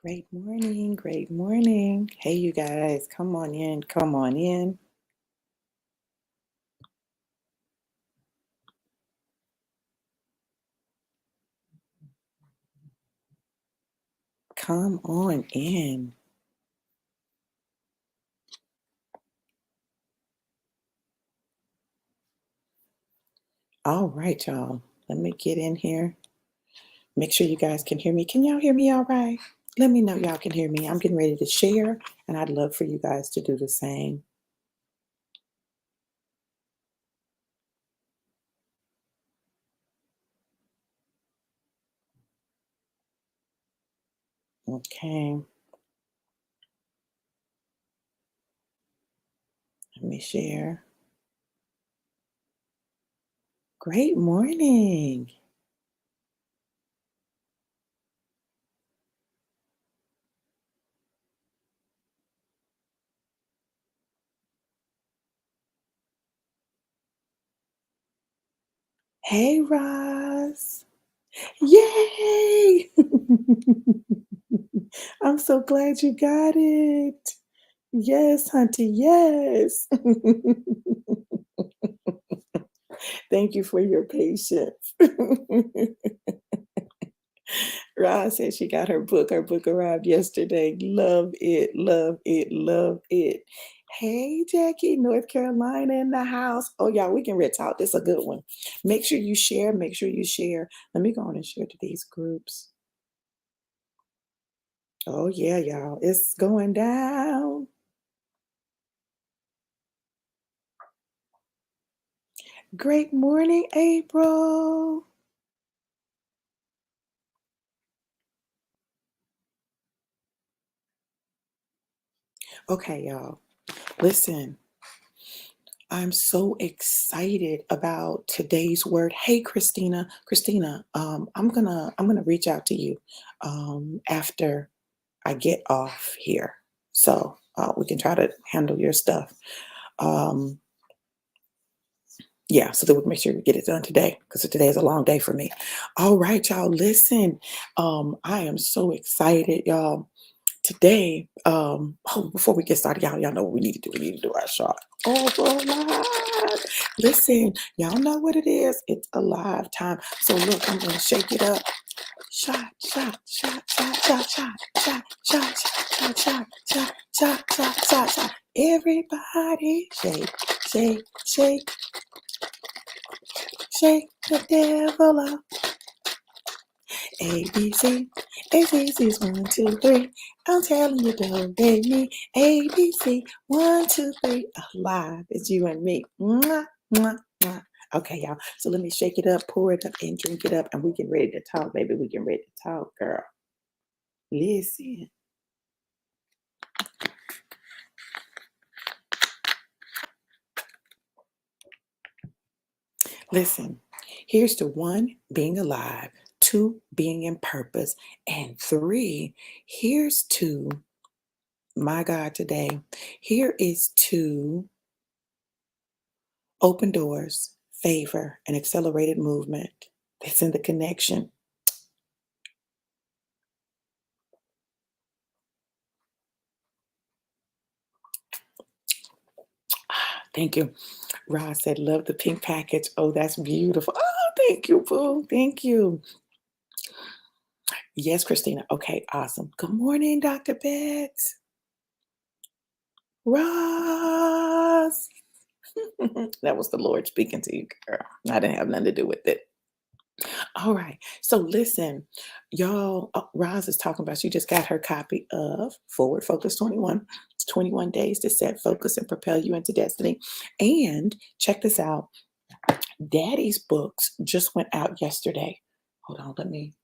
Great morning. Great morning. Hey, you guys, come on in. Come on in. Come on in. All right, y'all. Let me get in here. Make sure you guys can hear me. Can y'all hear me all right? Let me know y'all can hear me. I'm getting ready to share, and I'd love for you guys to do the same. Okay, let me share. Great morning. Hey, Roz. Yay! I'm so glad you got it. Yes, Hunty, yes. Thank you for your patience. Ra said she got her book. Her book arrived yesterday. Love it, love it, love it. Hey, Jackie, North Carolina in the house. Oh, y'all, we can red talk. This is a good one. Make sure you share. Make sure you share. Let me go on and share to these groups. Oh, yeah, y'all. It's going down. Great morning, April. Okay, y'all. Listen, I'm so excited about today's word. Hey, Christina. Christina, I'm gonna reach out to you after I get off here, so we can try to handle your stuff. Um, yeah, so that we can make sure we get it done today because today is a long day for me. All right, y'all. Listen, I am so excited, y'all. Today, before we get started, y'all know what we need to do. We need to do our shot. Oh, alive. Listen, y'all know what it is. It's alive time. So look, I'm gonna shake it up. Shot, shot, shot, shot, shot, shot, shot, shot, shot, shot, shot, shot, shot, shot, shot. Everybody shake, shake, shake, shake the devil up. A, B, C. A, B, C is 1, 2, 3. I'm telling you, don't beg me. A, B, C. 1, 2, 3. Alive. It's you and me. Mwah, mwah, mwah. Okay, y'all. So let me shake it up, pour it up, and drink it up, and we get ready to talk, baby. We get ready to talk, girl. Listen. Listen. Here's to 1, being alive. 2, being in purpose. And 3, here's to, my God, today. Here is to open doors, favor, and accelerated movement. It's in the connection. Thank you. Roz said, love the pink package. Oh, that's beautiful. Oh, thank you, boo. Thank you. Yes, Christina. Okay, awesome. Good morning, Dr. Betts. Roz. That was the Lord speaking to you, girl. I didn't have nothing to do with it. All right. So listen, y'all, Roz is talking about she just got her copy of Forward Focus 21. It's 21 days to set focus and propel you into destiny. And check this out. Daddy's books just went out yesterday. Hold on, let me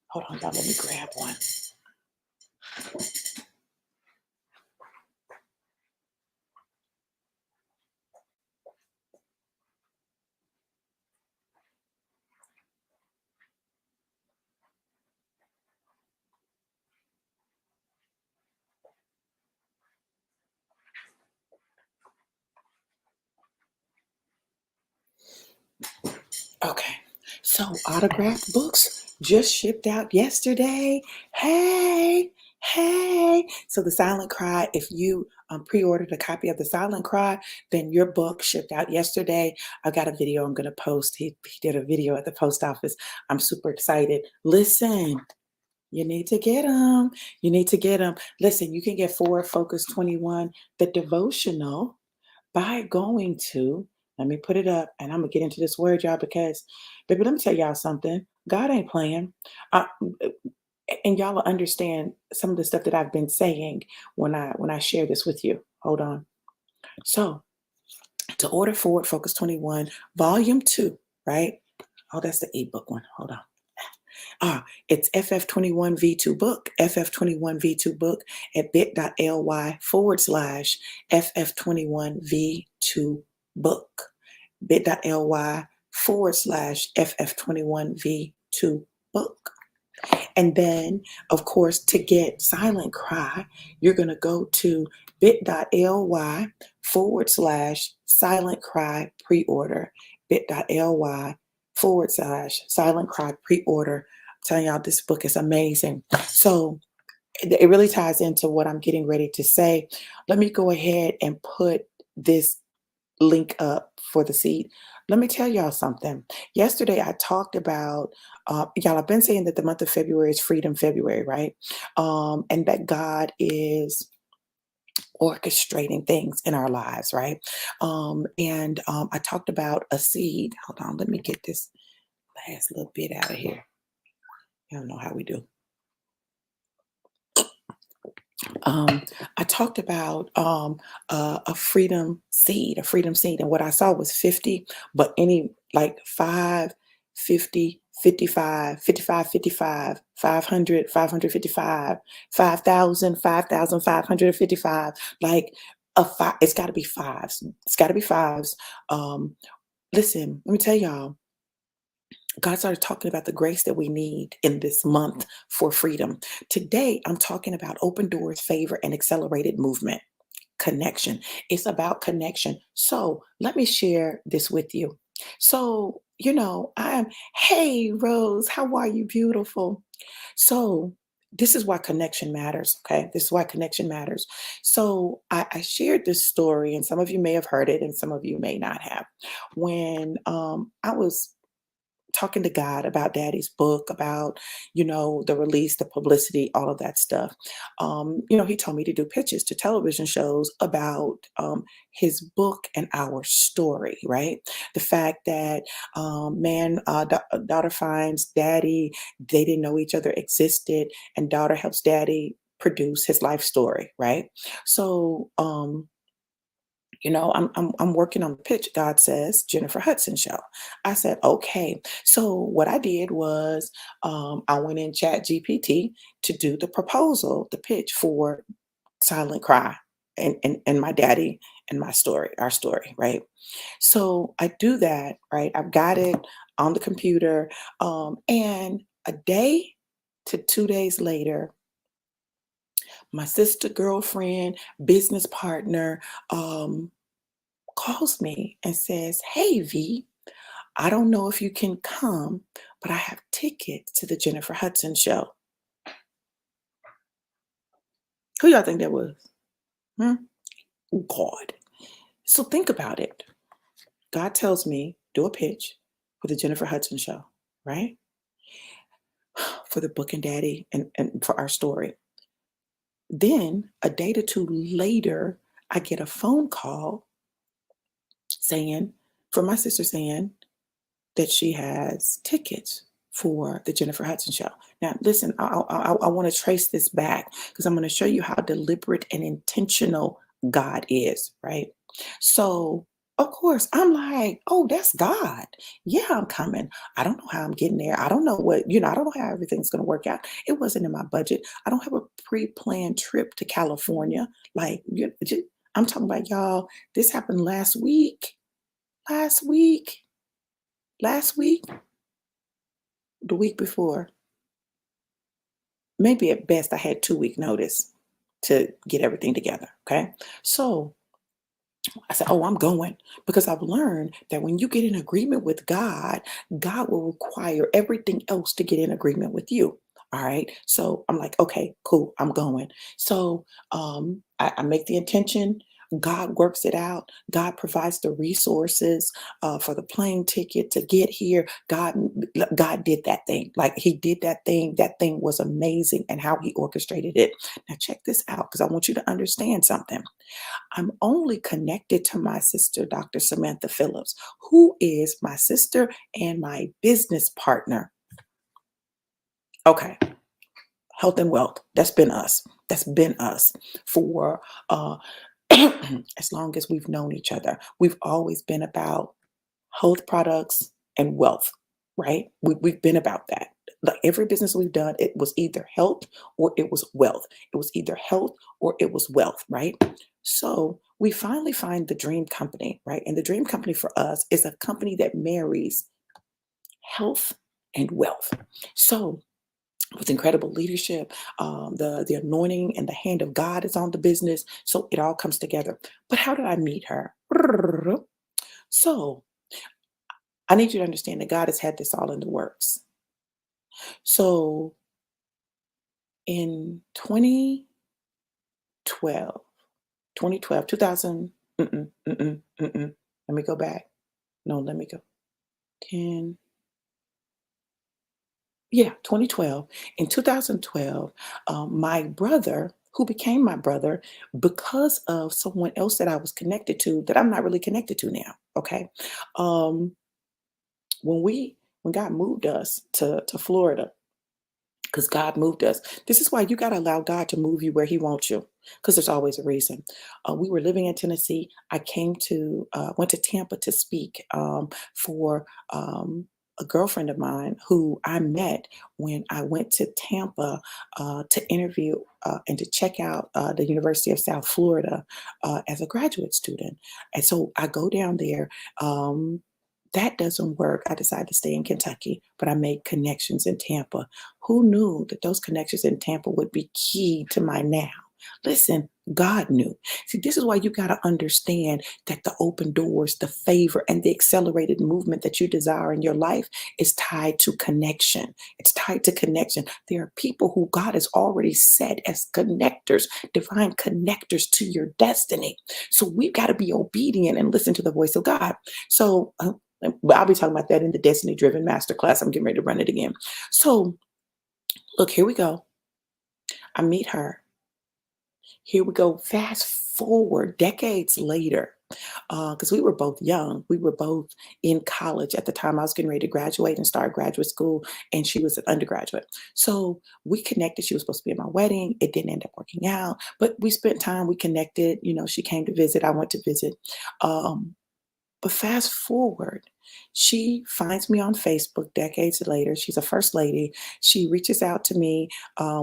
hold on, y'all. Let me grab one. Okay. So, autographed books just shipped out yesterday. Hey, hey. So, The Silent Cry, if you pre-ordered a copy of The Silent Cry, then your book shipped out yesterday. I've got a video I'm going to post. He did a video at the post office. I'm super excited. Listen, you need to get them. You need to get them. Listen, you can get Forward Focus 21, the devotional, by going to, let me put it up and I'm gonna get into this word, y'all, because baby, let me tell y'all something. God ain't playing. Uh, and y'all will understand some of the stuff that I've been saying when I share this with you. Hold on. So to order Forward Focus 21, volume 2, right? Oh, that's the ebook one. Hold on. It's FF21V2 book, FF21V2 book at bit.ly/FF21V2 book, bit.ly/FF21V2 book. And then, of course, to get Silent Cry, you're going to go to bit.ly/Silent Cry pre-order, bit.ly/Silent Cry pre-order. I'm telling y'all, this book is amazing. So it really ties into what I'm getting ready to say. Let me go ahead and put this link up for the seed. Let me tell y'all something. Yesterday, I talked about, y'all, I've been saying that the month of February is Freedom February, right? And that God is orchestrating things in our lives, right? And I talked about a seed. Hold on, let me get this last little bit out of here. Y'all know how we do. um, I talked about a freedom seed. And what I saw was 50, but any like 5, 50, 55, 55, 55, 500, 555, 5,000, 5,555. Like a five, it's got to be fives. It's got to be fives. Um, Listen, let me tell y'all, God started talking about the grace that we need in this month for freedom. Today, I'm talking about open doors, favor, and accelerated movement. Connection. It's about connection. So let me share this with you. So, hey, Rose, how are you? Beautiful. So, this is why connection matters. Okay. This is why connection matters. So, I shared this story, and some of you may have heard it, and some of you may not have. When I was talking to God about daddy's book, about, the release, the publicity, all of that stuff. He told me to do pitches to television shows about his book and our story, right? The fact that daughter finds daddy, they didn't know each other existed, and daughter helps daddy produce his life story, right? So, I'm working on the pitch. God says Jennifer Hudson show. I said, okay. So what I did was I went in Chat GPT to do the proposal, the pitch for Silent Cry and my daddy and my story, our story, right? So I do that, right? I've got it on the computer. And a day to 2 days later, my sister, girlfriend, business partner, calls me and says, "Hey, V, I don't know if you can come, but I have tickets to the Jennifer Hudson show." Who y'all think that was? Hmm? God. So think about it. God tells me, do a pitch for the Jennifer Hudson show, right? For the book and daddy and for our story. Then a day or two later, I get a phone call saying, from my sister saying, that she has tickets for the Jennifer Hudson show. Now, listen, I want to trace this back because I'm going to show you how deliberate and intentional God is, right? So, of course, I'm like, oh, that's God. Yeah, I'm coming. I don't know how I'm getting there. I don't know I don't know how everything's going to work out. It wasn't in my budget. I don't have a pre planned trip to California. Like, I'm talking about y'all, this happened last week. Last week. Last week, the week before, maybe at best, I had 2-week notice to get everything together. Okay. So I said, "Oh, I'm going," because I've learned that when you get in agreement with God, God will require everything else to get in agreement with you. All right. So I'm like, okay, cool, I'm going. So I make the intention. God works it out. God provides the resources for the plane ticket to get here. God did that thing. Like He did that thing. That thing was amazing, and how He orchestrated it. Now check this out, because I want you to understand something. I'm only connected to my sister, Dr. Samantha Phillips, who is my sister and my business partner. Okay, health and wealth. That's been us. That's been us for as long as we've known each other. We've always been about health products and wealth, right? We've been about that. Like every business we've done, it was either health or it was wealth. It was either health or it was wealth, right? So we finally find the dream company, right? And the dream company for us is a company that marries health and wealth. So with incredible leadership, the anointing and the hand of God is on the business. So it all comes together. But how did I meet her? So I need you to understand that God has had this all in the works. So in 2012, 2012, 2000, let me go back. No, let me go. 10, yeah, 2012. In 2012, my brother, who became my brother because of someone else that I was connected to that I'm not really connected to now. Okay. Um, when God moved us to Florida, because God moved us. This is why you got to allow God to move you where He wants you, because there's always a reason. We were living in Tennessee. I went to Tampa to speak for a girlfriend of mine who I met when I went to Tampa to interview and to check out the University of South Florida as a graduate student. And so I go down there. That doesn't work. I decided to stay in Kentucky, but I made connections in Tampa. Who knew that those connections in Tampa would be key to my now? Listen, God knew. See, this is why you got to understand that the open doors, the favor, and the accelerated movement that you desire in your life is tied to connection. It's tied to connection. There are people who God has already set as connectors, divine connectors to your destiny. So we've got to be obedient and listen to the voice of God. So, but I'll be talking about that in the Destiny Driven Masterclass. I'm getting ready to run it again. So, look, here we go. I meet her. Here we go. Fast forward decades later, because we were both young. We were both in college at the time. I was getting ready to graduate and start graduate school, and she was an undergraduate. So we connected. She was supposed to be at my wedding. It didn't end up working out, but we spent time. We connected. She came to visit. I went to visit. Um, But fast forward, she finds me on Facebook decades later. She's a first lady. She reaches out to me.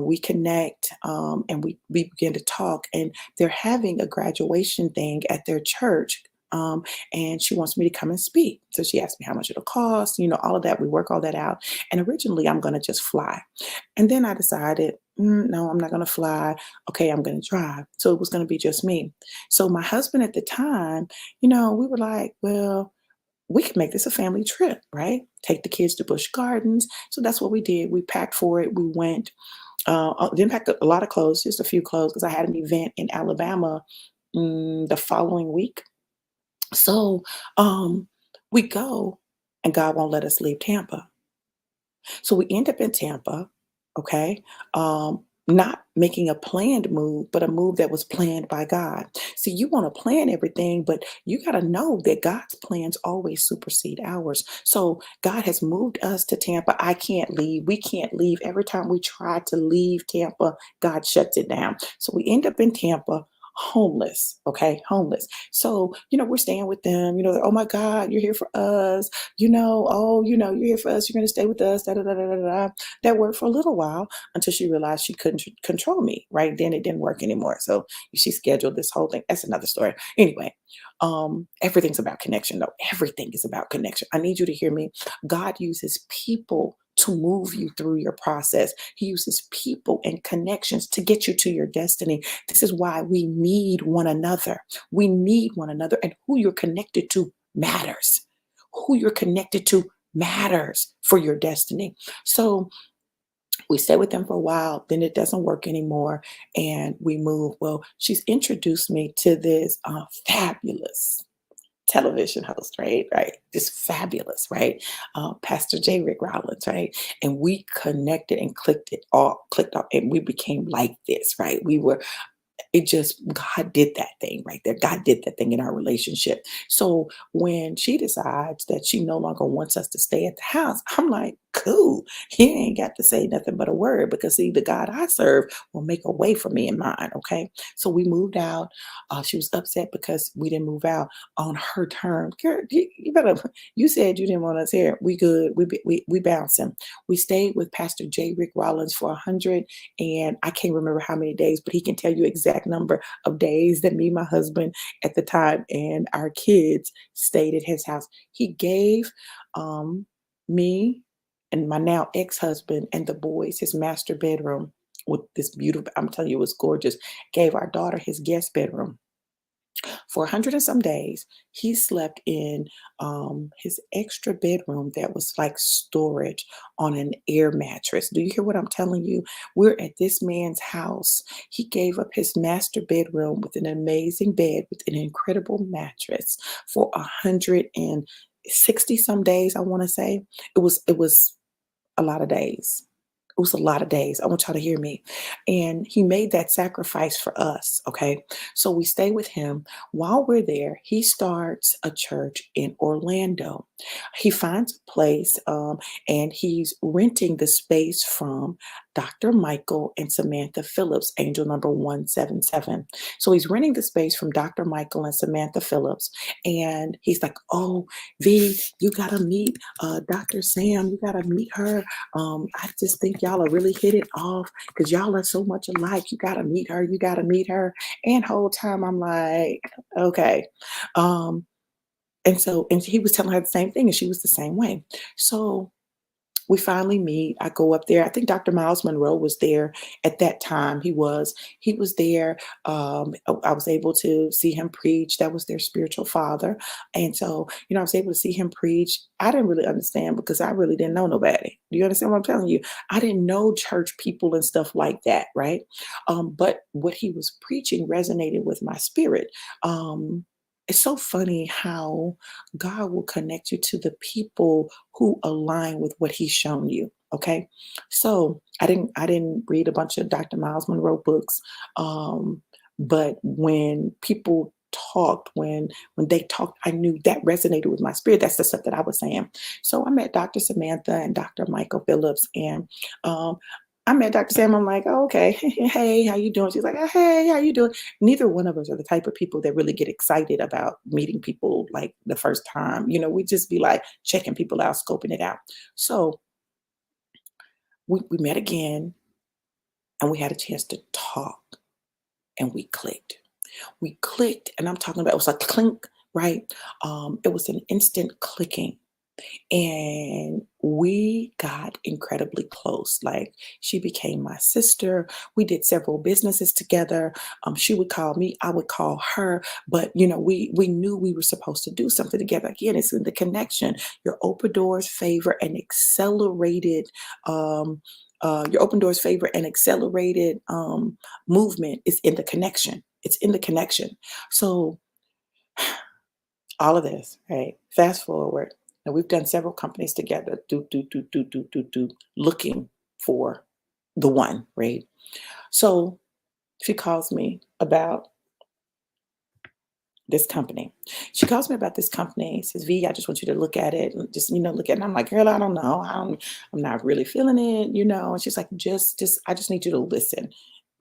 We connect, and we begin to talk. And they're having a graduation thing at their church. And she wants me to come and speak. So she asked me how much it'll cost, all of that. We work all that out. And originally, I'm going to just fly. And then I decided, no, I'm not going to fly. Okay, I'm going to drive. So it was going to be just me. So my husband at the time, we were like, well, we could make this a family trip, right? Take the kids to Busch Gardens. So that's what we did. We packed for it. We went. Didn't pack a lot of clothes, just a few clothes, because I had an event in Alabama the following week. So we go, and God won't let us leave Tampa. So we end up in Tampa, okay? Not making a planned move, but a move that was planned by God. See, you want to plan everything, but you got to know that God's plans always supersede ours. So God has moved us to Tampa. I can't leave. We can't leave. Every time we try to leave Tampa, God shuts it down. So we end up in Tampa. Homeless, okay, homeless. So, we're staying with them, oh my God, you're here for us, oh, you're here for us, you're going to stay with us, da da da da da da. That worked for a little while until she realized she couldn't control me, right? Then it didn't work anymore. So she scheduled this whole thing. That's another story. Anyway, everything's about connection, though. Everything is about connection. I need you to hear me. God uses people to move you through your process. He uses people and connections to get you to your destiny. This is why we need one another. We need one another, and who you're connected to matters. Who you're connected to matters for your destiny. So we stay with them for a while, then it doesn't work anymore, and we move. Well, she's introduced me to this fabulous television host, right? Right. Just fabulous, right? Pastor J. Rick Rollins, right? And we connected and clicked off, and we became like this, right? We were it just God did that thing right there. God did that thing in our relationship. So when she decides that she no longer wants us to stay at the house, I'm like, cool. He ain't got to say nothing but a word, because see, the God I serve will make a way for me and mine. Okay. So we moved out. She was upset because we didn't move out on her terms. Girl, you better, you said you didn't want us here. We good. We bouncing. We stayed with Pastor J. Rick Rollins for 100, and I can't remember how many days, but he can tell you exact number of days that me, my husband at the time, and our kids stayed at his house. He gave me and my now ex-husband and the boys his master bedroom with this beautiful, I'm telling you, it was gorgeous. Gave our daughter his guest bedroom. For 100 and some days, he slept in his extra bedroom that was like storage on an air mattress. Do you hear what I'm telling you? We're at this man's house. He gave up his master bedroom with an amazing bed with an incredible mattress for 160 some days, I want to say. It was a lot of days. It was a lot of days. I want y'all to hear me. And he made that sacrifice for us. Okay. So we stay with him. While we're there, he starts a church in Orlando. He finds a place, and he's renting the space from Dr. Michael and Samantha Phillips, angel number 177. So he's renting the space from Dr. Michael and Samantha Phillips. And he's like, oh, V, you got to meet Dr. Sam. You got to meet her. I just think y'all are really hit it off because y'all are so much alike. You gotta meet her. You gotta meet her. And whole time I'm like, okay. Um, and he was telling her the same thing, and she was the same way. So we finally meet. I go up there. I think Dr. Miles Monroe was there at that time. He was there. I was able to see him preach. That was their spiritual father. And so, I was able to see him preach. I didn't really understand because I really didn't know nobody. Do you understand what I'm telling you? I didn't know church people and stuff like that, right? But what he was preaching resonated with my spirit. It's so funny how God will connect you to the people who align with what he's shown you. Okay. So I didn't read a bunch of Dr. Miles Monroe books. But when people talked, when they talked, I knew that resonated with my spirit. That's the stuff that I was saying. So I met Dr. Samantha and Dr. Michael Phillips, and um I met Dr. Sam. I'm like, oh, okay. Hey, how you doing? She's like, hey, how you doing? Neither one of us are the type of people that really get excited about meeting people like the first time. We just be like checking people out, scoping it out. So we met again, and we had a chance to talk, and we clicked. We clicked, and I'm talking about, it was like clink, right? It was an instant clicking. And we got incredibly close. Like, she became my sister. We did several businesses together. She would call me, I would call her. But we knew we were supposed to do something together. Again, it's in the connection. Your open doors favor and accelerated. Your open doors favor and accelerated movement is in the connection. It's in the connection. So all of this, right? Fast forward. Now we've done several companies together, looking for the one, right? So she calls me about this company. She calls me about this company, says, V, I just want you to look at it and just, look at it. And I'm like, girl, I don't know. I'm not really feeling it. And she's like, I just need you to listen.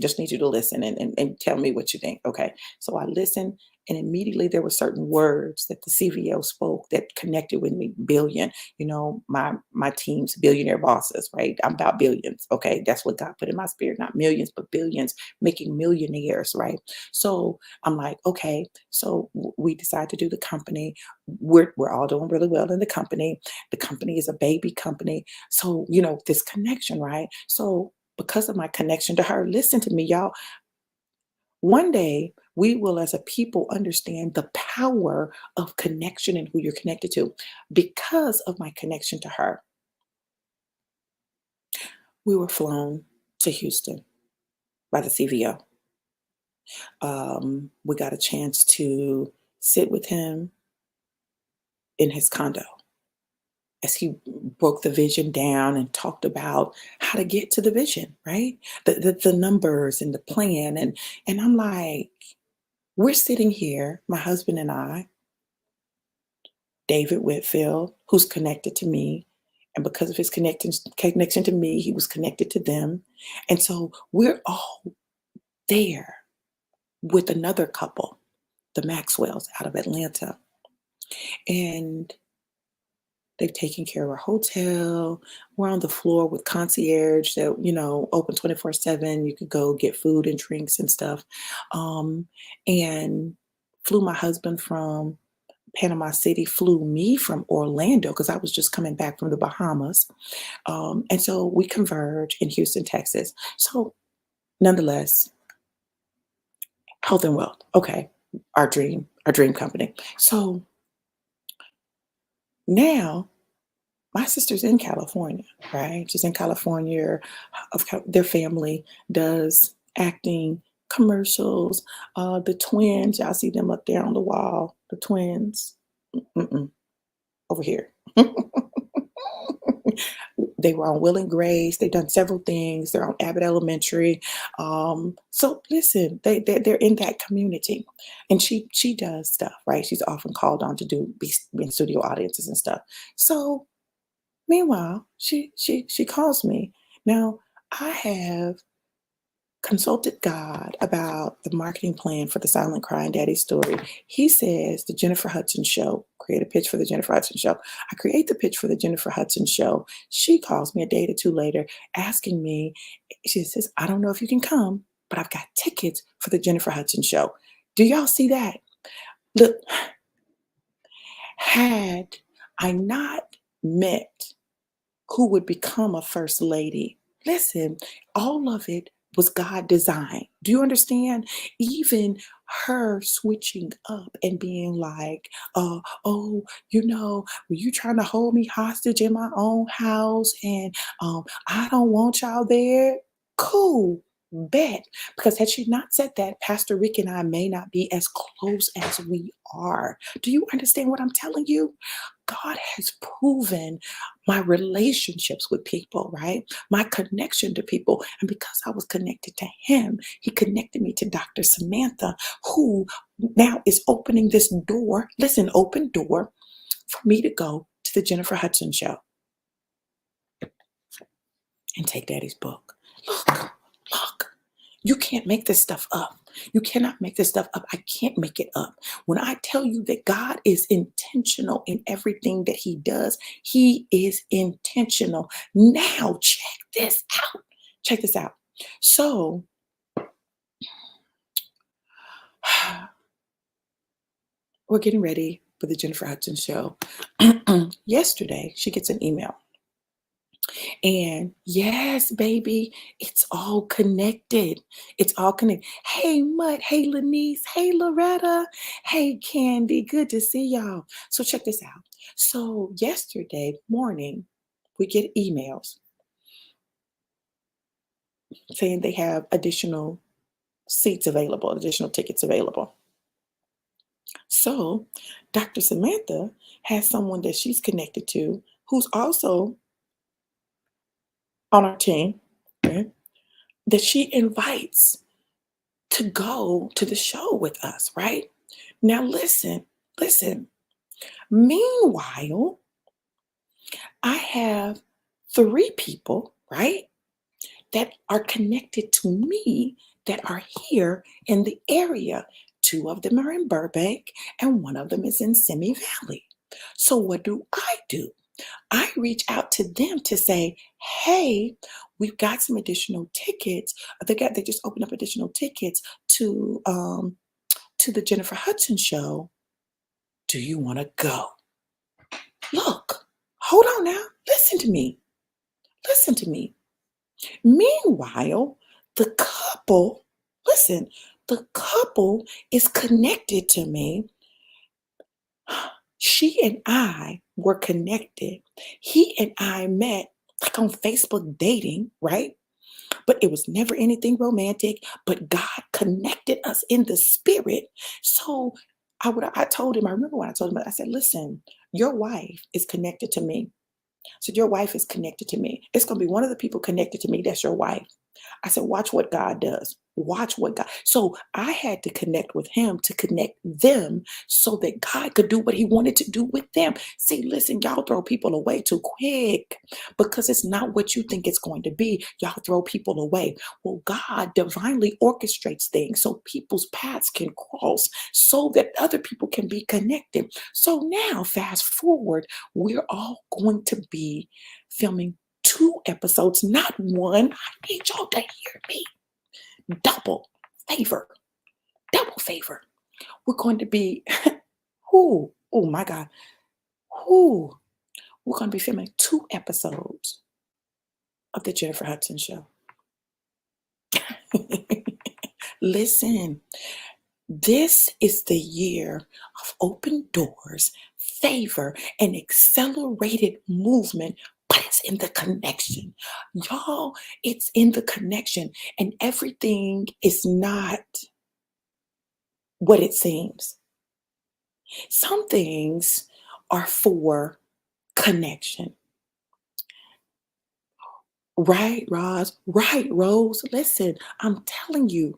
Just need you to listen and tell me what you think. Okay. So I listened, and immediately there were certain words that the CVO spoke that connected with me. Billion, my team's billionaire bosses, right? I'm about billions. Okay. That's what God put in my spirit, not millions, but billions, making millionaires, right? So I'm like, okay, so we decide to do the company. We're all doing really well in the company. The company is a baby company. So, this connection, right? So because of my connection to her, listen to me, y'all. One day we will, as a people, understand the power of connection and who you're connected to. Because of my connection to her, we were flown to Houston by the CVO. We got a chance to sit with him in his condo as he broke the vision down and talked about how to get to the vision, right? The numbers and the plan. And I'm like, we're sitting here, my husband and I, David Whitfield, who's connected to me. And because of his connection to me, he was connected to them. And so we're all there with another couple, the Maxwells out of Atlanta. And they've taken care of our hotel. We're on the floor with concierge that, open 24/7. You could go get food and drinks and stuff. And flew my husband from Panama City, flew me from Orlando because I was just coming back from the Bahamas. And so we converge in Houston, Texas. So nonetheless, health and wealth. Okay. Our dream company. So now my sister's in California, right? She's in California. Their family does acting, commercials. The twins, y'all see them up there on the wall. The twins, mm-mm, over here. They were on Will and Grace. They've done several things. They're on Abbott Elementary. So listen, they're in that community, and she does stuff, right? She's often called on to be in studio audiences and stuff. So meanwhile, she calls me. Now I have consulted God about the marketing plan for the Silent Crying Daddy story. He says the Jennifer Hudson show, create a pitch for the Jennifer Hudson show. I create the pitch for the Jennifer Hudson show. She calls me a day or two later asking me, she says, I don't know if you can come, but I've got tickets for the Jennifer Hudson show. Do y'all see that? Look, had I not met who would become a first lady. Listen, all of it was God designed. Do you understand? Even her switching up and being like, oh, were you trying to hold me hostage in my own house? And I don't want y'all there. Cool. Bet. Because had she not said that, Pastor Rick and I may not be as close as we are. Do you understand what I'm telling you? God has proven my relationships with people, right? My connection to people. And because I was connected to him, he connected me to Dr. Samantha, who now is opening this door, listen, open door for me to go to the Jennifer Hudson show and take daddy's book. Look, you can't make this stuff up. You cannot make this stuff up. I can't make it up. When I tell you that God is intentional in everything that he does, he is intentional. Now, check this out. Check this out. So, we're getting ready for the Jennifer Hudson show. Yesterday, she gets an email. And yes, baby, it's all connected. It's all connected. Hey, Mutt. Hey, Lanice. Hey, Loretta. Hey, Candy. Good to see y'all. So check this out. So yesterday morning, we get emails saying they have additional seats available, additional tickets available. So Dr. Samantha has someone that she's connected to who's also on our team, right, that she invites to go to the show with us, right? Now, listen. Meanwhile, I have three people, right, that are connected to me that are here in the area. Two of them are in Burbank, and one of them is in Simi Valley. So, what do? I reach out to them to say, hey, we've got some additional tickets. They just opened up additional tickets to the Jennifer Hudson show. Do you want to go? Look, hold on now. Listen to me. Listen to me. Meanwhile, the couple, listen, the couple is connected to me. She and I were connected. He and I met like on Facebook dating, right? But it was never anything romantic, but God connected us in the spirit. So I told him, I remember when I told him, I said, listen, your wife is connected to me. So your wife is connected to me. It's going to be one of the people connected to me that's your wife. I said, watch what God does. Watch what God. So I had to connect with him to connect them so that God could do what he wanted to do with them. See, listen, y'all throw people away too quick because it's not what you think it's going to be. Y'all throw people away. Well, God divinely orchestrates things so people's paths can cross so that other people can be connected. So now, fast forward, we're all going to be filming 2 episodes, not one. I need y'all to hear me. Double favor. Double favor. We're going to be, oh my God. Who? We're going to be filming 2 episodes of the Jennifer Hudson show. Listen, this is the year of open doors, favor, and accelerated movement, but it's in the connection. Y'all, it's in the connection, and everything is not what it seems. Some things are for connection. Right, Roz? Right, Rose? Listen, I'm telling you,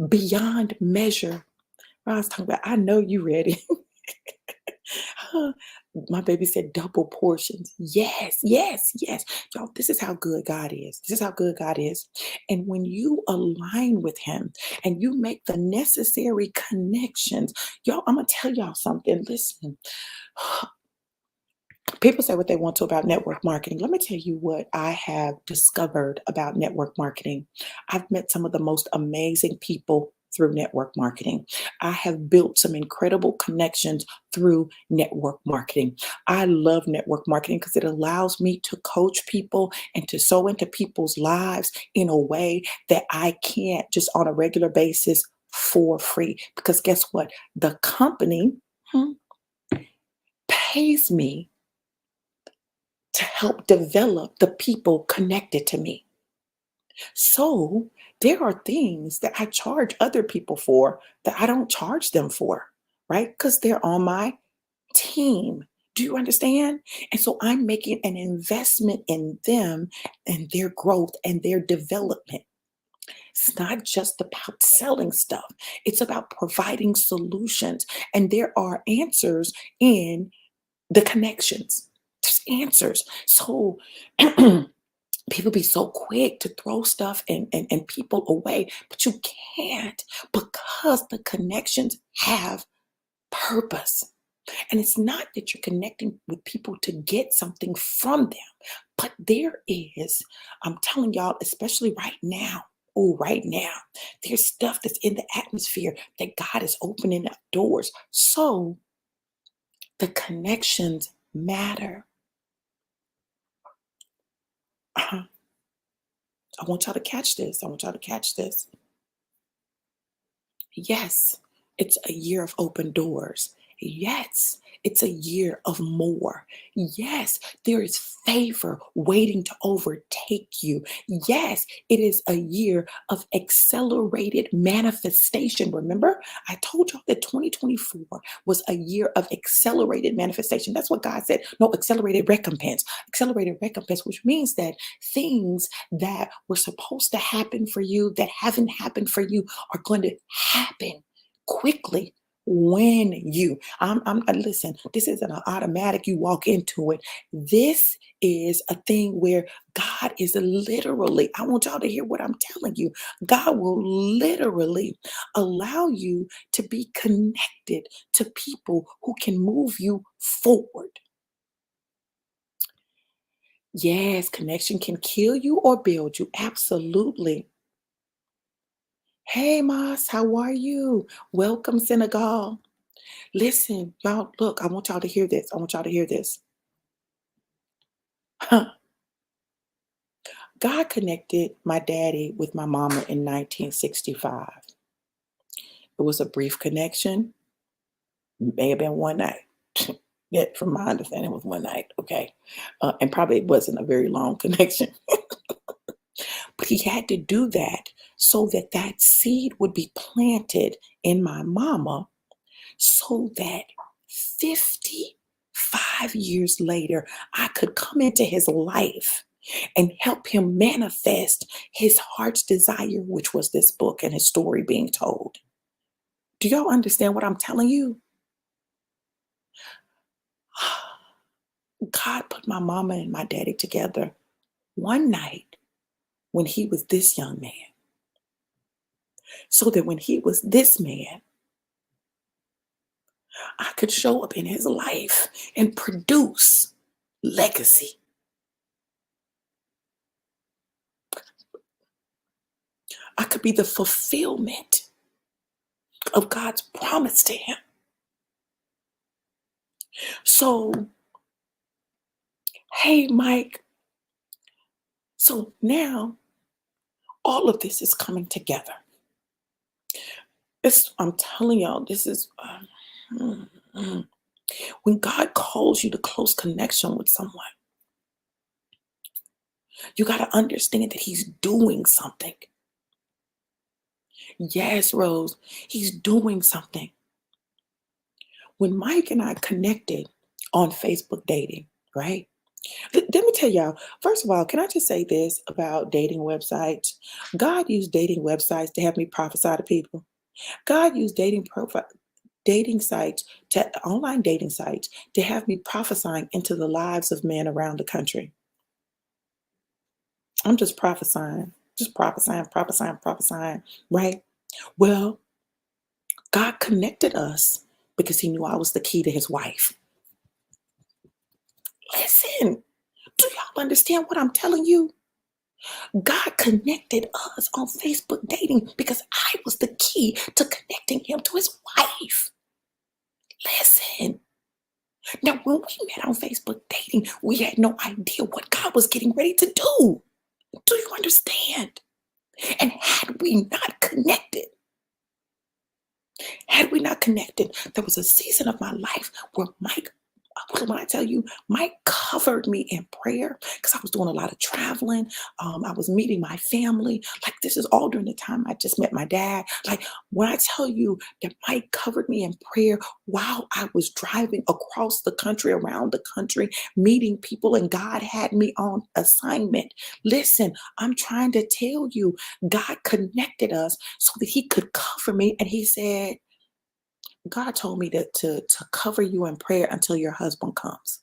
beyond measure. Roz talking about, I know you ready. My baby said double portions. Yes, yes, yes. Y'all, this is how good God is. This is how good God is. And when you align with him and you make the necessary connections, y'all, I'm going to tell y'all something. Listen, people say what they want to about network marketing. Let me tell you what I have discovered about network marketing. I've met some of the most amazing people through network marketing. I have built some incredible connections through network marketing. I love network marketing because it allows me to coach people and to sow into people's lives in a way that I can't just on a regular basis for free. Because guess what? The company pays me to help develop the people connected to me. So there are things that I charge other people for that I don't charge them for, right? Because they're on my team. Do you understand? And so I'm making an investment in them and their growth and their development. It's not just about selling stuff, it's about providing solutions. And there are answers in the connections. There's answers. So people be so quick to throw stuff and people away, but you can't because the connections have purpose. And it's not that you're connecting with people to get something from them, but there is, I'm telling y'all, especially right now. Oh, right now, there's stuff that's in the atmosphere that God is opening up doors. So the connections matter. Uh-huh. I want y'all to catch this. I want y'all to catch this. Yes, it's a year of open doors. Yes, it's a year of more. Yes, there is favor waiting to overtake you. Yes, it is a year of accelerated manifestation. Remember, I told y'all that 2024 was a year of accelerated manifestation. That's what God said. No, accelerated recompense. Accelerated recompense, which means that things that were supposed to happen for you that haven't happened for you are going to happen quickly When you, listen, this isn't an automatic, you walk into it. This is a thing where God is literally, I want y'all to hear what I'm telling you. God will literally allow you to be connected to people who can move you forward. Yes, connection can kill you or build you. Absolutely. Hey, Mas, how are you? Welcome, Senegal. Listen, y'all, look, I want y'all to hear this. I want y'all to hear this. God connected my daddy with my mama in 1965. It was a brief connection, may have been one night. Yeah, from my understanding, it was one night, okay? And probably it wasn't a very long connection, but he had to do that so that that seed would be planted in my mama so that 55 years later, I could come into his life and help him manifest his heart's desire, which was this book and his story being told. Do y'all understand what I'm telling you? God put my mama and my daddy together one night when he was this young man, so that when he was this man, I could show up in his life and produce legacy. I could be the fulfillment of God's promise to him. So, hey, Mike. So now all of this is coming together. I'm telling y'all, this is mm, mm. When God calls you to close connection with someone, you got to understand that He's doing something. Yes, Rose, He's doing something. When Mike and I connected on Facebook dating, right? Let me tell y'all, first of all, can I just say this about dating websites? God used dating websites to have me prophesy to people. God used dating sites to online dating sites to have me prophesying into the lives of men around the country. I'm just prophesying, prophesying, prophesying, right? Well, God connected us because he knew I was the key to his wife. Listen, do y'all understand what I'm telling you? God connected us on Facebook dating because I was the key to connecting him to his wife. Listen. Now, when we met on Facebook dating, we had no idea what God was getting ready to do. Do you understand? And had we not connected, there was a season of my life where when I tell you, Mike covered me in prayer because I was doing a lot of traveling. I was meeting my family. Like, this is all during the time I just met my dad. Like, when I tell you that Mike covered me in prayer while I was driving across the country, around the country, meeting people, and God had me on assignment. Listen, I'm trying to tell you, God connected us so that he could cover me. And he said, God told me to cover you in prayer until your husband comes.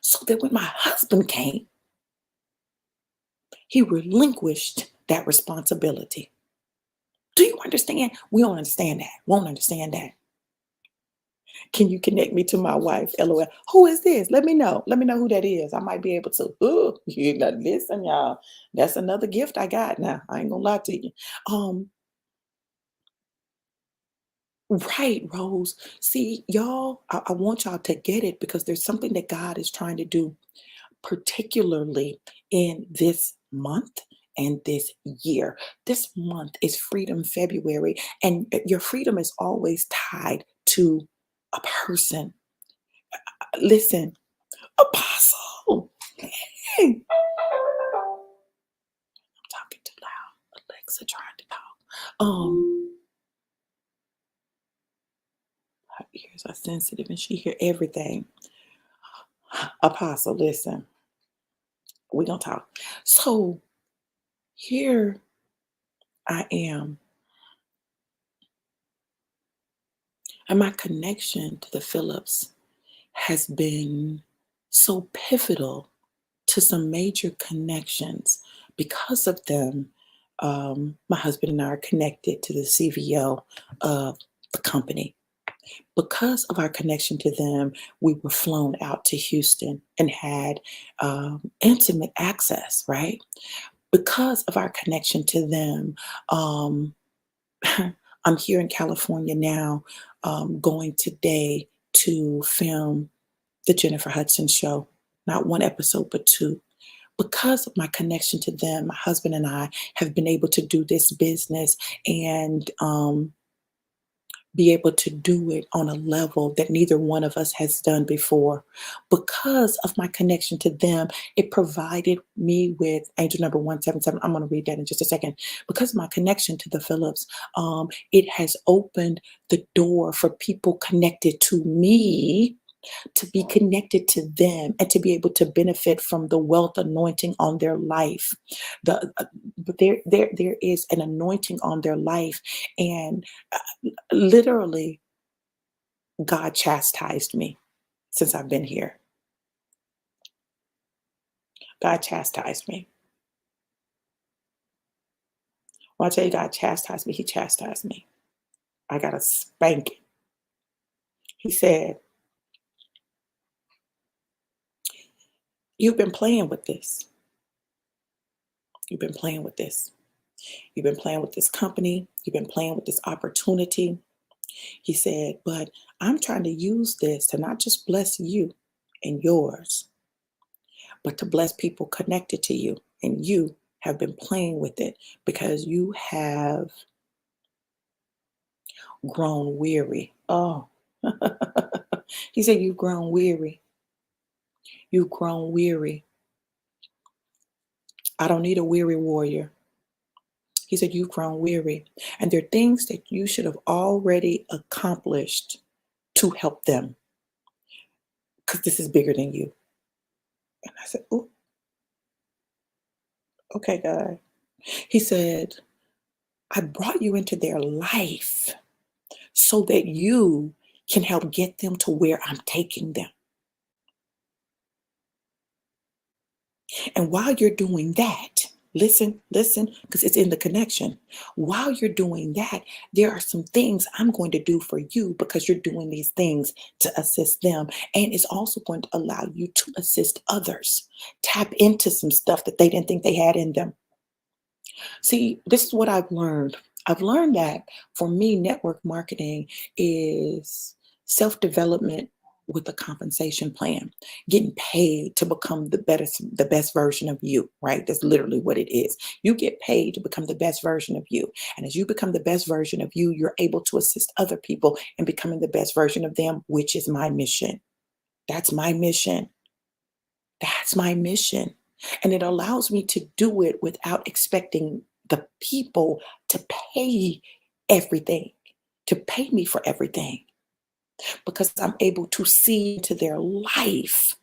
So that when my husband came, he relinquished that responsibility. Do you understand? We don't understand that. Won't understand that. Can you connect me to my wife? LOL. Who is this? Let me know. Let me know who that is. I might be able to. Oh, you listen, y'all. That's another gift I got now. I ain't gonna lie to you. Um, right, Rose. See, y'all, I want y'all to get it because there's something that God is trying to do, particularly in this month and this year. This month is Freedom February, and your freedom is always tied to a person. Listen, Apostle. Hey, I'm talking too loud. Alexa trying to talk. Her ears are sensitive and she hear everything. Apostle, listen, we gonna talk. So here I am And my connection to the Phillips has been so pivotal to some major connections. Because of them, my husband and I are connected to the CVO of the company. Because of our connection to them, we were flown out to Houston and had intimate access, right? Because of our connection to them, um, I'm here in California now, going today to film the Jennifer Hudson show, not one episode, but two. Because of my connection to them, my husband and I have been able to do this business and be able to do it on a level that neither one of us has done before. Because of my connection to them, it provided me with angel number 177. I'm going to read that in just a second. Because of my connection to the Phillips, it has opened the door for people connected to me to be connected to them and to be able to benefit from the wealth anointing on their life. But there is an anointing on their life, and literally, God chastised me since I've been here. God chastised me. When I tell you God chastised me, He chastised me. I got a spanking. He said, "You've been playing with this. You've been playing with this. You've been playing with this company. You've been playing with this opportunity." He said, "But I'm trying to use this to not just bless you and yours, but to bless people connected to you. And you have been playing with it because you have grown weary." Oh, he said, "You've grown weary. You've grown weary. I don't need a weary warrior." He said, "You've grown weary. And there are things that you should have already accomplished to help them because this is bigger than you." And I said, "Oh, okay, God." He said, "I brought you into their life so that you can help get them to where I'm taking them. And while you're doing that, listen, because it's in the connection. While you're doing that, there are some things I'm going to do for you because you're doing these things to assist them. And it's also going to allow you to assist others, tap into some stuff that they didn't think they had in them." See, this is what I've learned. I've learned that for me, network marketing is self development with a compensation plan, getting paid to become the best version of you, right? That's literally what it is. You get paid to become the best version of you. And as you become the best version of you, you're able to assist other people in becoming the best version of them, which is my mission. That's my mission. That's my mission. And it allows me to do it without expecting the people to pay everything, to pay me for everything, because I'm able to see into their life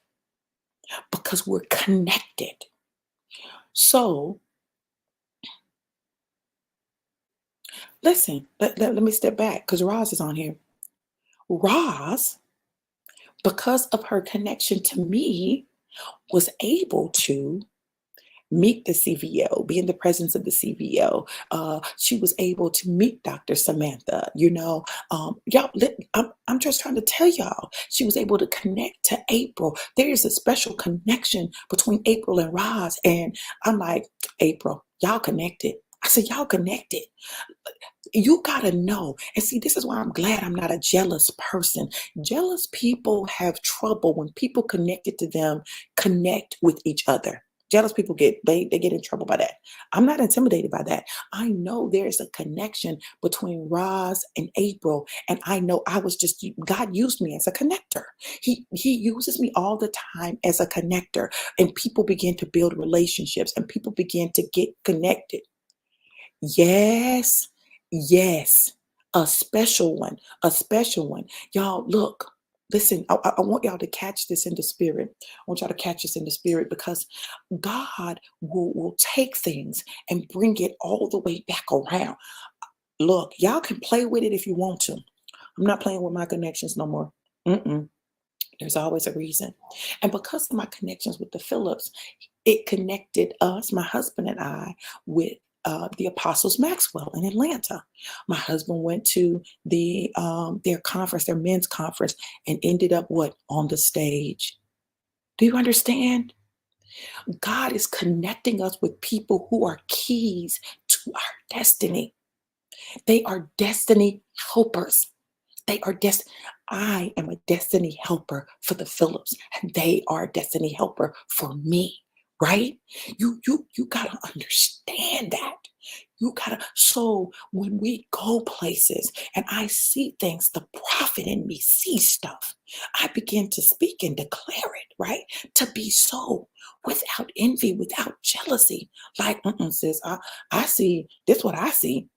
because we're connected. So, listen, let me step back because Roz is on here. Roz, because of her connection to me, was able to meet the CVO, be in the presence of the CVO. She was able to meet Dr. Samantha. Y'all, I'm just trying to tell y'all, she was able to connect to April. There is a special connection between April and Roz. And I'm like, "April, y'all connected." I said, "Y'all connected." You got to know. And see, this is why I'm glad I'm not a jealous person. Jealous people have trouble when people connected to them connect with each other. Jealous people they get in trouble by that. I'm not intimidated by that. I know there's a connection between Roz and April, and I know God used me as a connector. He uses me all the time as a connector, and people begin to build relationships, and people begin to get connected. Yes, yes, a special one, a special one. Y'all, look, listen, I want y'all to catch this in the spirit. I want y'all to catch this in the spirit because God will take things and bring it all the way back around. Look, y'all can play with it if you want to. I'm not playing with my connections no more. Mm-mm. There's always a reason. And because of my connections with the Phillips, it connected us, my husband and I, with the Apostles Maxwell in Atlanta. My husband went to their conference, their men's conference, and ended up what? On the stage. Do you understand? God is connecting us with people who are keys to our destiny. They are destiny helpers. They are I am a destiny helper for the Phillips, and they are a destiny helper for me, right? You gotta understand that. You gotta, so when we go places and I see things, the prophet in me sees stuff. I begin to speak and declare it, right? To be so without envy, without jealousy. Like, sis, I see this what I see.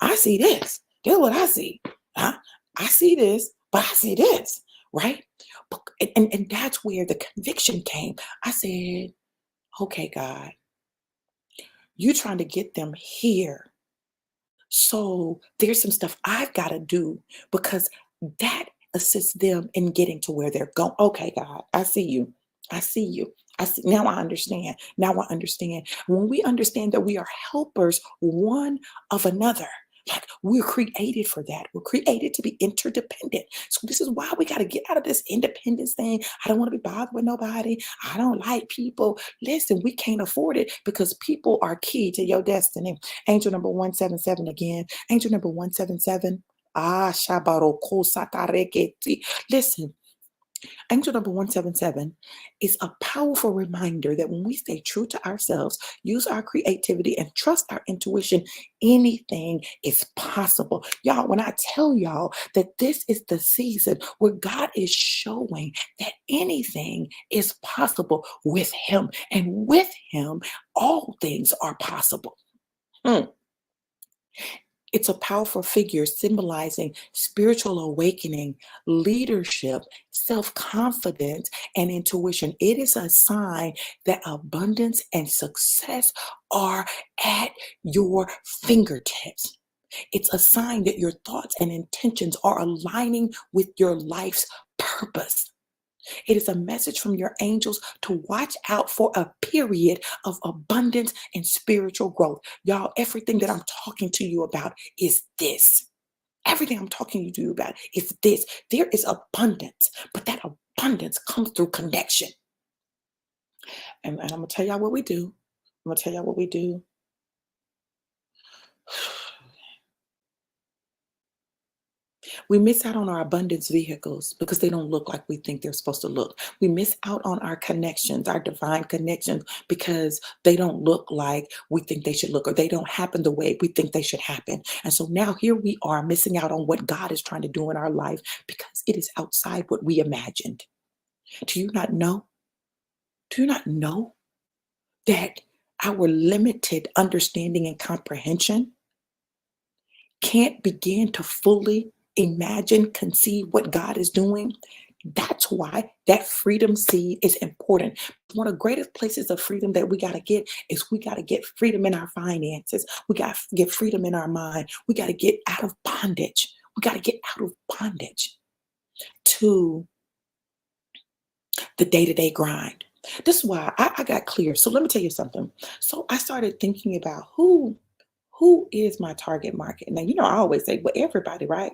I see this. This what I see. Huh? I see this, but I see this, right? And that's where the conviction came. I said, okay, God, you trying to get them here. So there's some stuff I've got to do because that assists them in getting to where they're going. Okay, God, I see you. I see you. I see. Now I understand. Now I understand. When we understand that we are helpers one of another, like we're created for that. We're created to be interdependent. So this is why we got to get out of this independence thing. I don't want to be bothered with nobody. I don't like people. Listen, we can't afford it because people are key to your destiny. Angel number 177 again. Angel number 177. Shabaro Kosakareketi. Listen, angel number 177 is a powerful reminder that when we stay true to ourselves, use our creativity, and trust our intuition, anything is possible. Y'all, when I tell y'all that this is the season where God is showing that anything is possible with Him, and with Him, all things are possible. Hmm. It's a powerful figure symbolizing spiritual awakening, leadership, self confidence, and intuition. It is a sign that abundance and success are at your fingertips. It's a sign that your thoughts and intentions are aligning with your life's purpose. It is a message from your angels to watch out for a period of abundance and spiritual growth. Y'all, everything that I'm talking to you about is this. Everything I'm talking to you about is this. There is abundance, but that abundance comes through connection. And I'm going to tell y'all what we do. I'm going to tell y'all what we do. We miss out on our abundance vehicles because they don't look like we think they're supposed to look. We miss out on our connections, our divine connections, because they don't look like we think they should look, or they don't happen the way we think they should happen. And so now here we are missing out on what God is trying to do in our life because it is outside what we imagined. Do you not know? Do you not know that our limited understanding and comprehension can't begin to fully imagine, conceive what God is doing? That's why that freedom seed is important. One of the greatest places of freedom that we got to get is we got to get freedom in our finances. We got to get freedom in our mind. We got to get out of bondage. We got to get out of bondage to the day-to-day grind. This is why I got clear. So let me tell you something. So I started thinking about who is my target market. Now, I always say, well, everybody, right?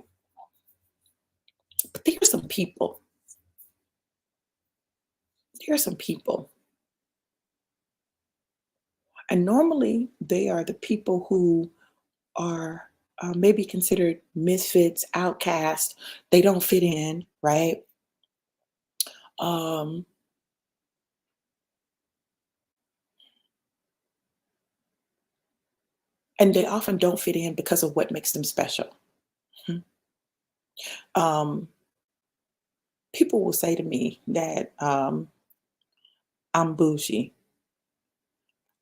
But there are some people. There are some people. And normally they are the people who are maybe considered misfits, outcasts. They don't fit in, right? Um, and they often don't fit in because of what makes them special. Mhm. Um, People will say to me that I'm bougie.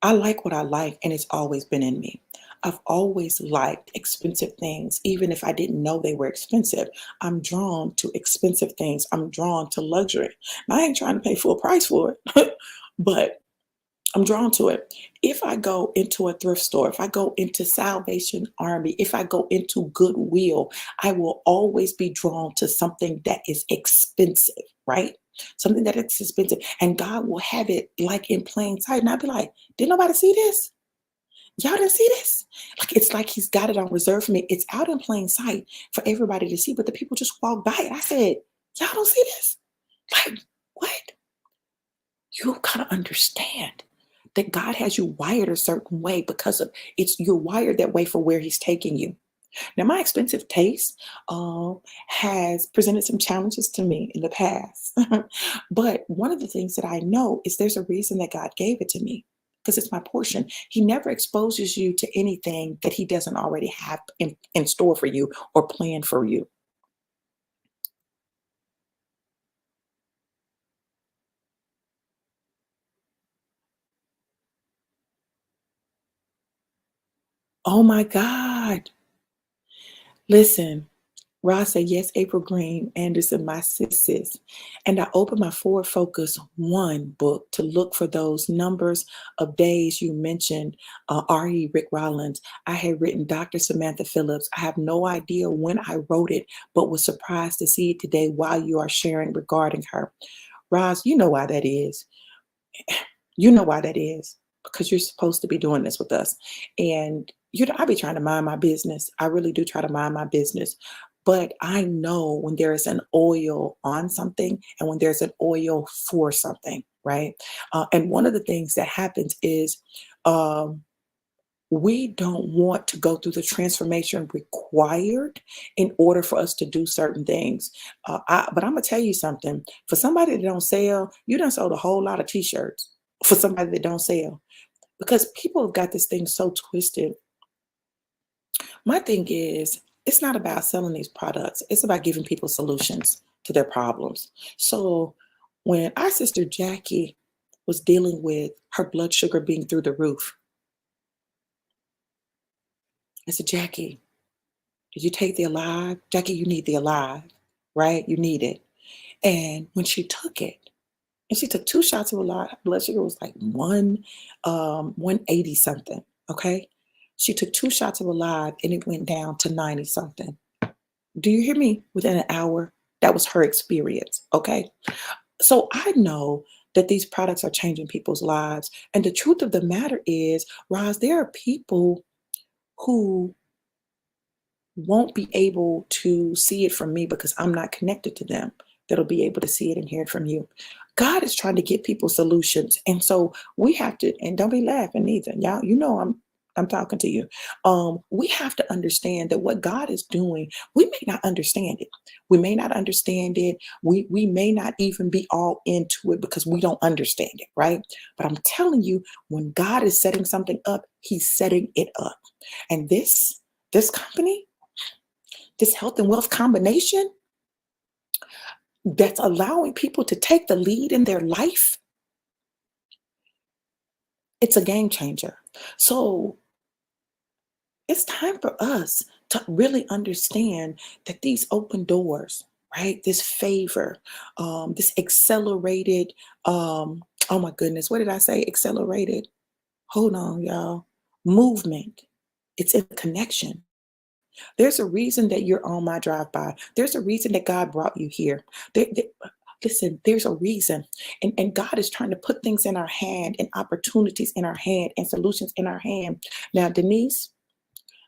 I like what I like, and it's always been in me. I've always liked expensive things, even if I didn't know they were expensive. I'm drawn to expensive things. I'm drawn to luxury. Now, I ain't trying to pay full price for it, but I'm drawn to it. If I go into a thrift store, if I go into Salvation Army, if I go into Goodwill, I will always be drawn to something that is expensive, right? Something that is expensive. And God will have it like in plain sight. And I'll be like, did nobody see this? Y'all didn't see this? Like it's like he's got it on reserve for me. It's out in plain sight for everybody to see, but the people just walk by it. I said, y'all don't see this? Like, what? You gotta understand that God has you wired a certain way because of it's you're wired that way for where He's taking you. Now, my expensive taste has presented some challenges to me in the past, but one of the things that I know is there's a reason that God gave it to me because it's my portion. He never exposes you to anything that He doesn't already have in store for you or planned for you. Oh my God! Listen, Ross said, yes, April Green Anderson, my sis. And I opened my Forward Focus 1 book to look for those numbers of days you mentioned, R.E. Rick Rollins. I had written Dr. Samantha Phillips. I have no idea when I wrote it, but was surprised to see it today while you are sharing regarding her. Ross, you know why that is. You know why that is because you're supposed to be doing this with us. And you know, I be trying to mind my business. I really do try to mind my business. But I know when there is an oil on something and when there's an oil for something, right? And one of the things that happens is um, we don't want to go through the transformation required in order for us to do certain things. But I'm gonna tell you something. For somebody that don't sell, you done sold a whole lot of t-shirts for somebody that don't sell because people have got this thing so twisted. My thing is, it's not about selling these products. It's about giving people solutions to their problems. So when our sister Jackie was dealing with her blood sugar being through the roof, I said, Jackie, did you take the Alive? Jackie, you need the Alive, right? You need it. And when she took it, and she took 2 shots of Alive, blood sugar was like 180 something, okay? She took 2 shots of Alive and it went down to 90 something. Do you hear me? Within an hour, that was her experience, okay? So I know that these products are changing people's lives. And the truth of the matter is, Roz, there are people who won't be able to see it from me because I'm not connected to them that'll be able to see it and hear it from you. God is trying to get people solutions. And so we have to, and don't be laughing either. Y'all, you know I'm talking to you. We have to understand that what God is doing, we may not understand it. We may not understand it. We may not even be all into it because we don't understand it, right? But I'm telling you, when God is setting something up, He's setting it up. And this company, this health and wealth combination that's allowing people to take the lead in their life, it's a game changer. So it's time for us to really understand that these open doors, right? This favor, this accelerated, oh my goodness, what did I say? Accelerated. Hold on, y'all. Movement. It's a connection. There's a reason that you're on my drive by. There's a reason that God brought you here. Listen, there's a reason. And God is trying to put things in our hand and opportunities in our hand and solutions in our hand. Now, Denise,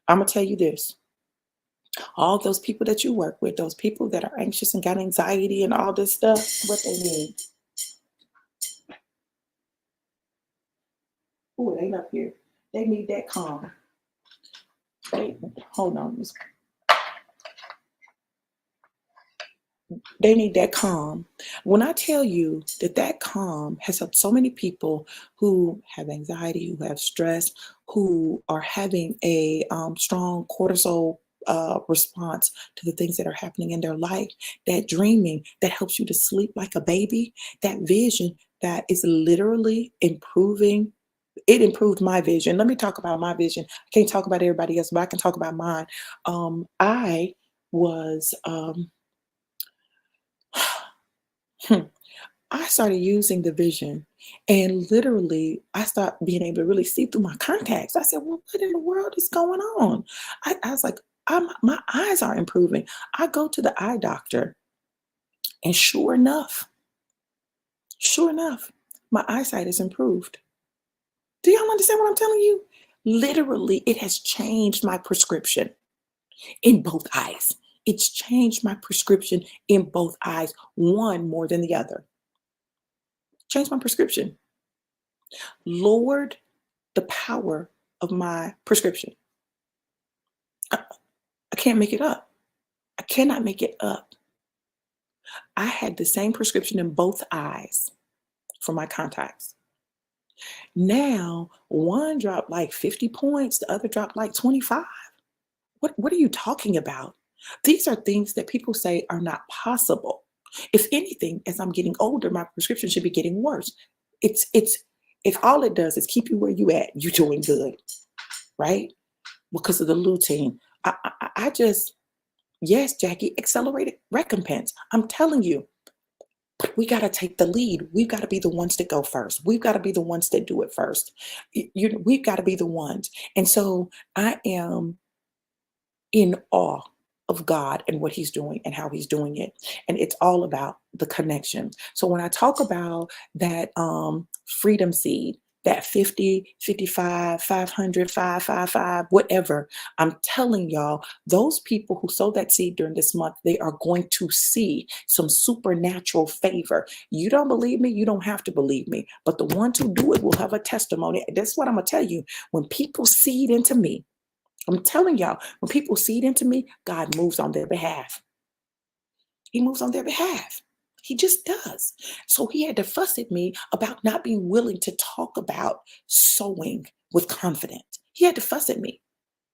I'm going to tell you this. All those people that you work with, those people that are anxious and got anxiety and all this stuff, what they need. Oh, it ain't up here. They need that calm. They, hold on. They need that calm. When I tell you that that calm has helped so many people who have anxiety, who have stress, who are having a strong cortisol response to the things that are happening in their life, that dreaming that helps you to sleep like a baby, that vision that is literally improving. It improved my vision. Let me talk about my vision. I can't talk about everybody else, but I can talk about mine. I was I started using the vision, and literally, I started being able to really see through my contacts. I said, "Well, what in the world is going on?" I was like, my eyes are improving. I go to the eye doctor, and sure enough, my eyesight is improved. Do y'all understand what I'm telling you? Literally, it has changed my prescription in both eyes. It's changed my prescription in both eyes, one more than the other. Changed my prescription. Lowered the power of my prescription. I, I can't make it up. I cannot make it up. I had the same prescription in both eyes for my contacts. Now, one dropped like 50 points, the other dropped like 25. What are you talking about? These are things that people say are not possible. If anything, as I'm getting older, my prescription should be getting worse. It's if all it does is keep you where you at, you're doing good, right? Because of the lutein. I just, yes, Jackie, accelerated recompense. I'm telling you, we got to take the lead. We've got to be the ones that go first. We've got to be the ones that do it first. We've got to be the ones. And so I am in awe of God and what he's doing and how he's doing it. And it's all about the connection. So when I talk about that freedom seed, that 50, 55, 500, 555, whatever, I'm telling y'all, those people who sow that seed during this month, they are going to see some supernatural favor. You don't believe me? You don't have to believe me. But the ones who do it will have a testimony. That's what I'm going to tell you. When people seed into me, I'm telling y'all, when people seed into me, God moves on their behalf. He moves on their behalf. He just does. So he had to fuss at me about not being willing to talk about sowing with confidence. He had to fuss at me.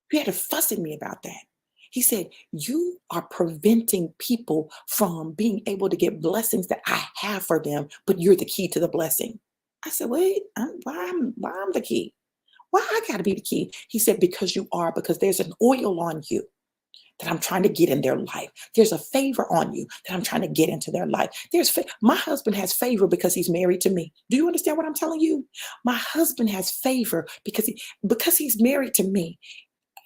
He had to fuss at me about that. He said, "You are preventing people from being able to get blessings that I have for them, but you're the key to the blessing." I said, "Wait, why I'm the key? Why I got to be the key?" He said, "Because you are, because there's an oil on you that I'm trying to get in their life. There's a favor on you that I'm trying to get into their life. My husband has favor because he's married to me. Do you understand what I'm telling you? My husband has favor because he's married to me.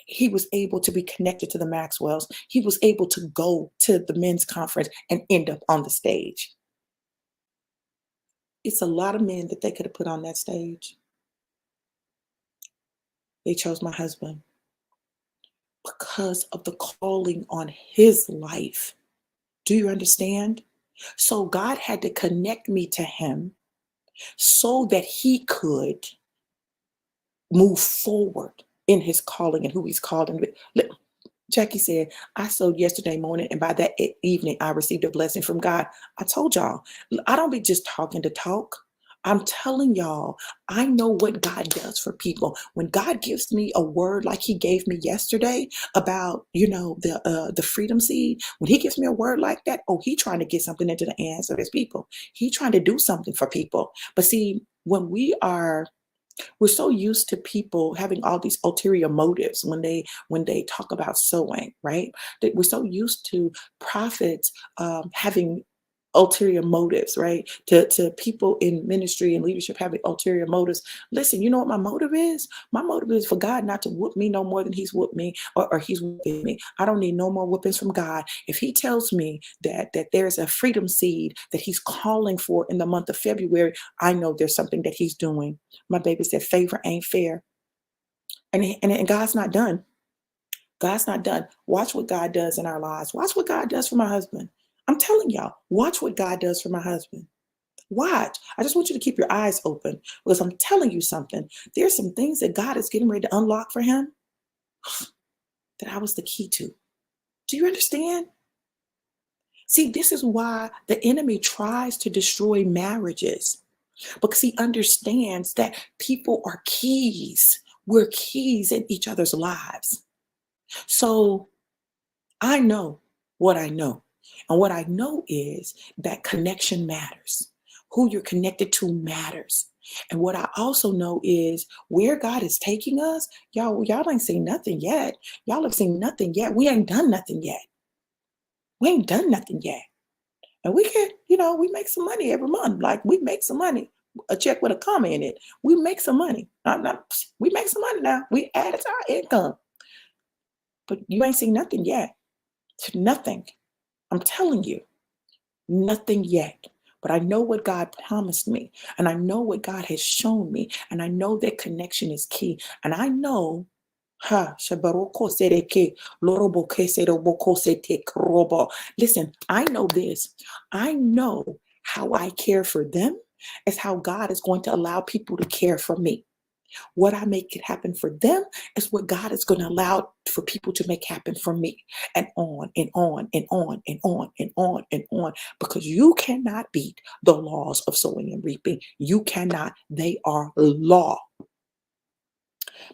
He was able to be connected to the Maxwells. He was able to go to the men's conference and end up on the stage. It's a lot of men that they could have put on that stage. They chose my husband because of the calling on his life. Do you understand? So God had to connect me to him so that he could move forward in his calling and who he's called. And Jackie said, "I sowed yesterday morning, and by that evening, I received a blessing from God." I told y'all, I don't be just talking to talk. I'm telling y'all, I know what God does for people. When God gives me a word like he gave me yesterday about, the freedom seed, when he gives me a word like that, oh, he trying to get something into the hands of his people. He trying to do something for people. But see, we're so used to people having all these ulterior motives when they talk about sowing, right? That we're so used to prophets having ulterior motives, right? To people in ministry and leadership having ulterior motives. Listen, you know what my motive is? My motive is for God not to whoop me no more than he's whooped me or he's whooping me. I don't need no more whoopings from God. If he tells me that there's a freedom seed that he's calling for in the month of February, I know there's something that he's doing. My baby said favor ain't fair. And God's not done. God's not done. Watch what God does in our lives. Watch what God does for my husband. I'm telling y'all, watch what God does for my husband. Watch. I just want you to keep your eyes open because I'm telling you something. There's some things that God is getting ready to unlock for him that I was the key to. Do you understand? See, this is why the enemy tries to destroy marriages because he understands that people are keys. We're keys in each other's lives. So I know what I know. And what I know is that connection matters. Who you're connected to matters. And what I also know is where God is taking us, y'all ain't seen nothing yet. Y'all have seen nothing yet. We ain't done nothing yet. We ain't done nothing yet. And we can, we make some money every month. Like we make some money. A check with a comma in it. We make some money. We make some money now. We add it to our income. But you ain't seen nothing yet. Nothing. I'm telling you, nothing yet. But I know what God promised me. And I know what God has shown me. And I know that connection is key. And I know shabaroko sereke, loroboke seroboko sete krobo. Listen, I know this. I know how I care for them is how God is going to allow people to care for me. What I make it happen for them is what God is going to allow for people to make happen for me. And on and on and on and on and on and on. Because you cannot beat the laws of sowing and reaping. You cannot. They are law.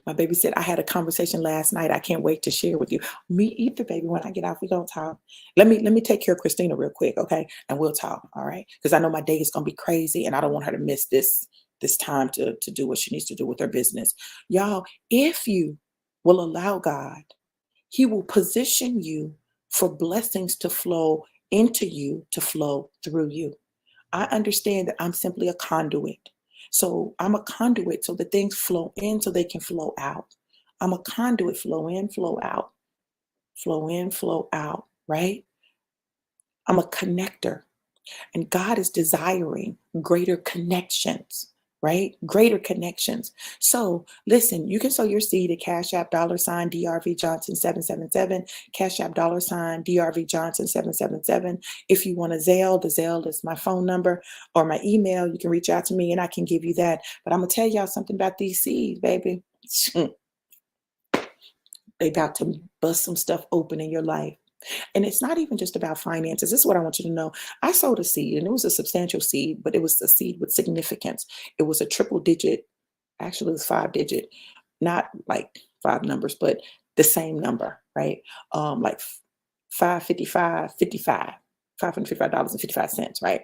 My baby said, I had a conversation last night. I can't wait to share with you. Me either, baby. When I get off, we gonna talk. Let me take care of Christina real quick, okay? And we'll talk, all right? Because I know my day is gonna be crazy, and I don't want her to miss this time to do what she needs to do with her business. Y'all, if you will allow God, He will position you for blessings to flow into you, to flow through you. I understand that I'm simply a conduit. So I'm a conduit so that things flow in so they can flow out. I'm a conduit, flow in, flow out, flow in, flow out, right? I'm a connector. And God is desiring greater connections, right? Greater connections. So listen, you can sow your seed at Cash App $ DRV Johnson 777, Cash App $ DRV Johnson 777. If you want a Zelle, the Zelle is my phone number or my email. You can reach out to me and I can give you that. But I'm gonna tell y'all something about these seeds, baby. They about to bust some stuff open in your life. And it's not even just about finances. This is what I want you to know. I sowed a seed and it was a substantial seed, but it was a seed with significance. It was a triple digit, actually it was 5 digit, not like five numbers, but the same number, right? Like 555, 55, $555.55, right?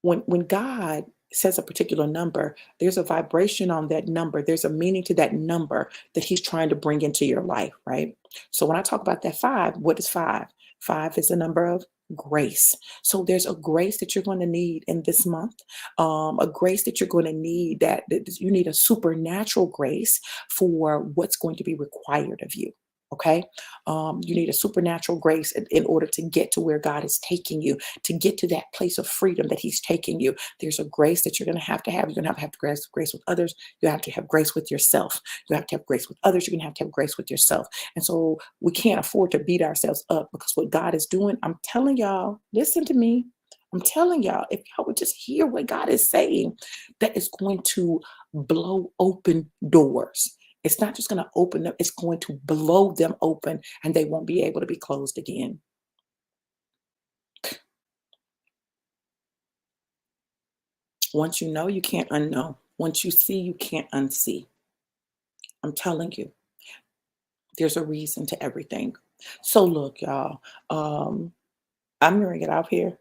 When God says a particular number, there's a vibration on that number. There's a meaning to that number that He's trying to bring into your life, right? So when I talk about that five, what is five? Five is a number of grace. So there's a grace that you're going to need in this month, a grace that you're going to need that you need a supernatural grace for what's going to be required of you. Okay. You need a supernatural grace in order to get to where God is taking you, to get to that place of freedom that He's taking you. There's a grace that you're going to have to have. You're going to have grace with others. You have to have grace with yourself. You have to have grace with others. You're going to have grace with yourself. And so we can't afford to beat ourselves up because what God is doing, I'm telling y'all, listen to me. I'm telling y'all, if y'all would just hear what God is saying, that is going to blow open doors. It's not just going to open them, it's going to blow them open and they won't be able to be closed again. Once you know, you can't unknow. Once you see, you can't unsee. I'm telling you, there's a reason to everything. So look, y'all, I'm going to get out here.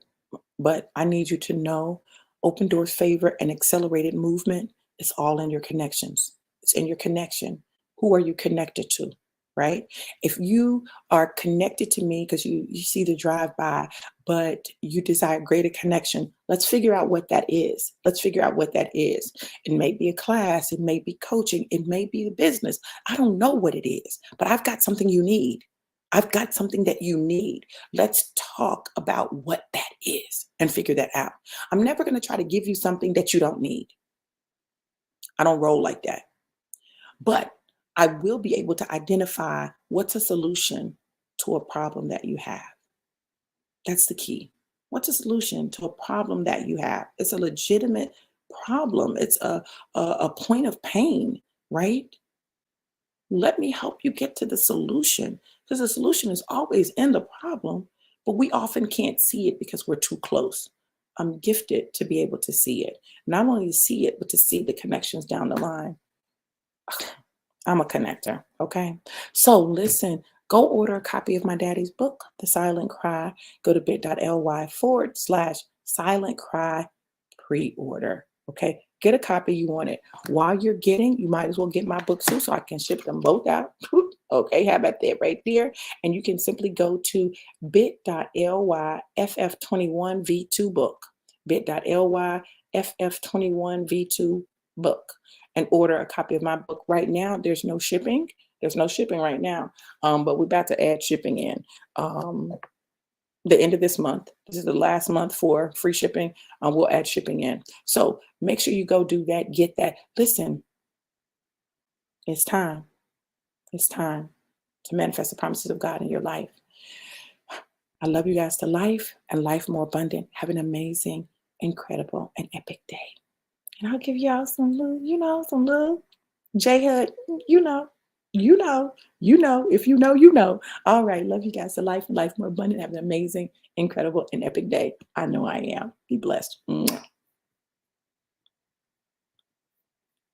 But I need you to know open doors favor and accelerated movement is all in your connections. It's in your connection. Who are you connected to? Right? If you are connected to me because you see the drive by, but you desire greater connection, let's figure out what that is. Let's figure out what that is. It may be a class, it may be coaching, it may be a business. I don't know what it is, but I've got something you need. I've got something that you need. Let's talk about what that is and figure that out. I'm never going to try to give you something that you don't need. I don't roll like that. But I will be able to identify what's a solution to a problem that you have. That's the key. What's a solution to a problem that you have? It's a legitimate problem. It's a point of pain, right? Let me help you get to the solution because the solution is always in the problem, but we often can't see it because we're too close. I'm gifted to be able to see it. Not only to see it, but to see the connections down the line. I'm a connector, okay? So listen, go order a copy of my daddy's book, The Silent Cry. Go to bit.ly/silent cry pre-order. Okay, get a copy. You want it. While you're getting, you might as well get my book too, so I can ship them both out. Okay, how about that right there? And you can simply go to bit.ly FF21V2 book, bit.ly FF21V2 book, and order a copy of my book. Right now, there's no shipping. There's no shipping right now, but we're about to add shipping in. The end of this month. This is the last month for free shipping. We'll add shipping in. So make sure you go do that, get that. Listen, it's time. It's time to manifest the promises of God in your life. I love you guys to life and life more abundant. Have an amazing, incredible, and epic day. And I'll give y'all some little, some little J Hud, you know, if you know, you know. All right. Love you guys to life and life more abundant. Have an amazing, incredible, and epic day. I know I am. Be blessed. Mwah.